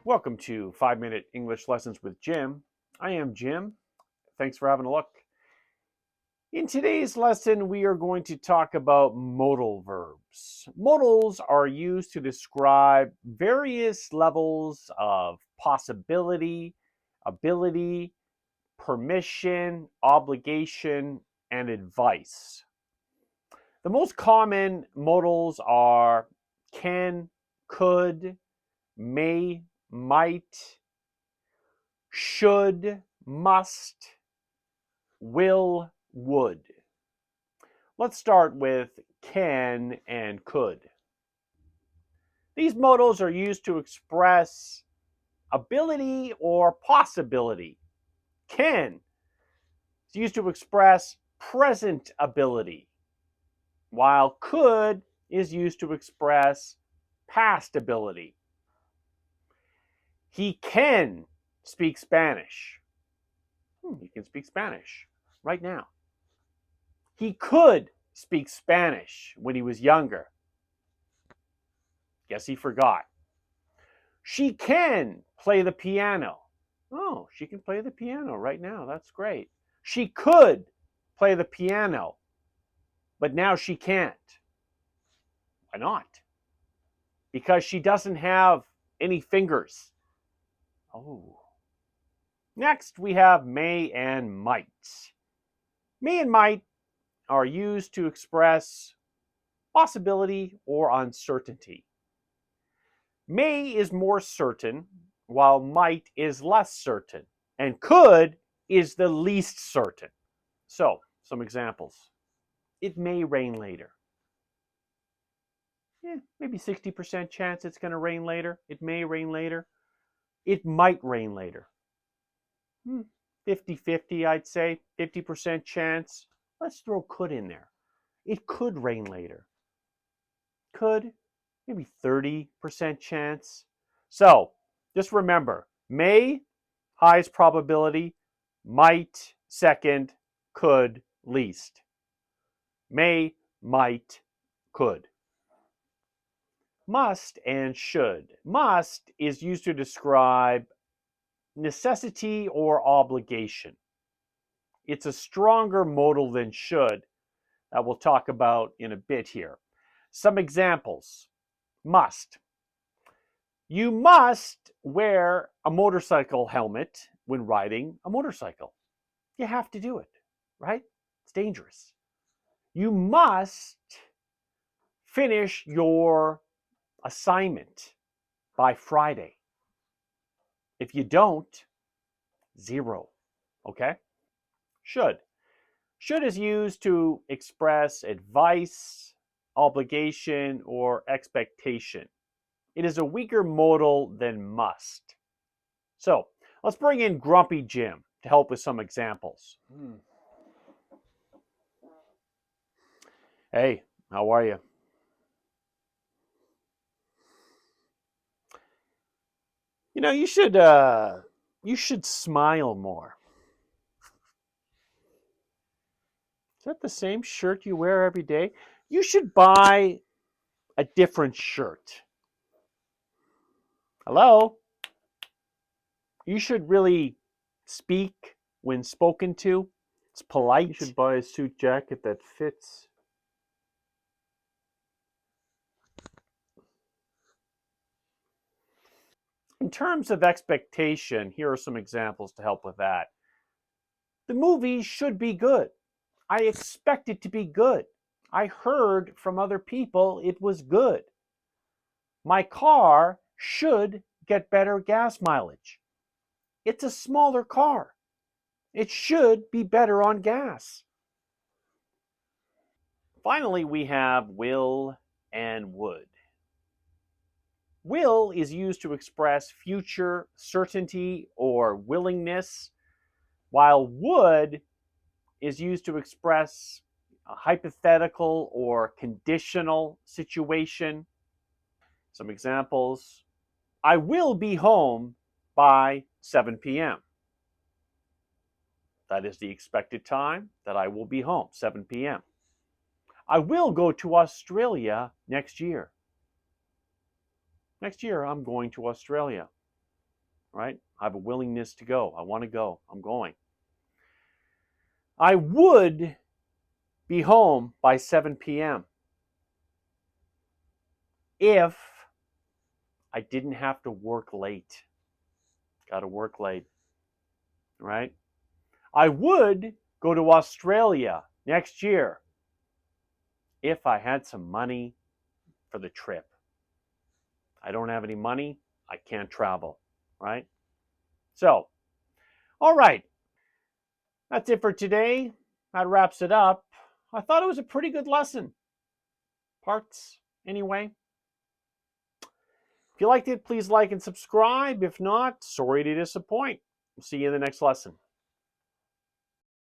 Welcome to 5-Minute English Lessons with Jim. I am Jim. Thanks for having a look. In today's lesson, we are going to talk about modal verbs. Modals are used to describe various levels of possibility, ability, permission, obligation, and advice. The most common modals are can, could, may, might, should, must, will, would. Let's start with can and could. These modals are used to express ability or possibility. Can is used to express present ability, while could is used to express past ability. He can speak Spanish. He can speak Spanish right now. He could speak Spanish when he was younger. Guess he forgot. She can play the piano. Oh, she can play the piano right now. That's great. She could play the piano, but now she can't. Why not? Because she doesn't have any fingers. Oh. Next, we have may and might. May and might are used to express possibility or uncertainty. May is more certain, while might is less certain, and could is the least certain. So, some examples. It may rain later. Maybe 60% chance it's going to rain later. It may rain later. It might rain later. 50-50, I'd say. 50% chance. Let's throw could in there. It could rain later. Could, maybe 30% chance. So, just remember, may, highest probability, might, second, could, least. May, might, could. Must and should. Must is used to describe necessity or obligation. It's a stronger modal than should that we'll talk about in a bit here. Some examples. Must. You must wear a motorcycle helmet when riding a motorcycle. You have to do it, right? It's dangerous. You must finish your assignment by Friday. If you don't, 0. Okay? Should. Should is used to express advice, obligation, or expectation. It is a weaker modal than must. So, let's bring in Grumpy Jim to help with some examples. Hey, how are you? You know, you should smile more. Is that the same shirt you wear every day? You should buy a different shirt. Hello? You should really speak when spoken to. It's polite. You should buy a suit jacket that fits. In terms of expectation, here are some examples to help with that. The movie should be good. I expect it to be good. I heard from other people it was good. My car should get better gas mileage. It's a smaller car. It should be better on gas. Finally, we have will and would. Will is used to express future certainty or willingness, while would is used to express a hypothetical or conditional situation. Some examples. I will be home by 7 p.m. That is the expected time that I will be home, 7 p.m. I will go to Australia next year. Next year, I'm going to Australia. right? I have a willingness to go. I want to go. I'm going. I would be home by 7 p.m. if I didn't have to work late. Got to work late, right? I would go to Australia next year if I had some money for the trip. I don't have any money. I can't travel, right? So, all right. That's it for today. That wraps it up. I thought it was a pretty good lesson. Parts, anyway. If you liked it, please like and subscribe. If not, sorry to disappoint. We'll see you in the next lesson.